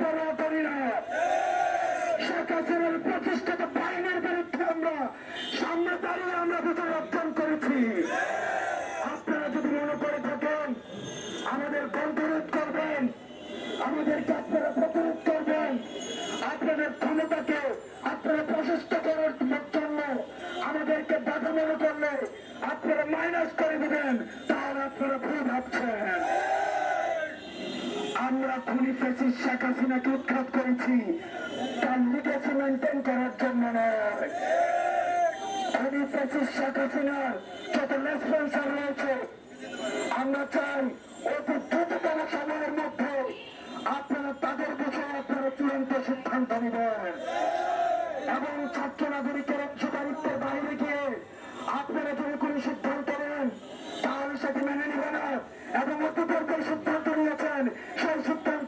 পরোয়া করি না। শেখ হাসিনার প্রতিষ্ঠিত বাহিনীর বিরুদ্ধে আমরা সামনে দাঁড়িয়ে আমরা বিজয় অর্জন করেছি। আপনারা যদি মনে করে থাকেন আমাদের প্রতিরোধ করবেন, আমাদেরকে আপনারা প্রতিরোধ করবেন, আপনাদের ক্ষমতাকে আপনারা প্রশস্ত করার জন্য আমাদেরকে বাধা মনে করলে আপনারা মাইনাস করে দিবেন, তাহলে আপনারা ভুল ভাবছেন। আমরা খুনি ফ্যাসিস্ট শেখ হাসিনাকে উৎখাত করেছি তার লিগেসি মেনটেন করার জন্য নয়। খুনি ফ্যাসিস্ট শেখ হাসিনার যত রেসপন্সার রয়েছে আমরা চাই অতি দ্রুততম সময়ের মধ্যে আপনারা তাদের বিষয়ে আপনারা চূড়ান্ত সিদ্ধান্ত নেবেন এবং ছাত্র নাগরিকের অংশীদারিত্বের বাইরে গিয়ে আপনারা যদি কোনো সিদ্ধান্ত নেন তাহলে সেটি মেনে নেবে না এবং অতি পূর্বে সিদ্ধান্ত নিয়েছেন সেই সিদ্ধান্ত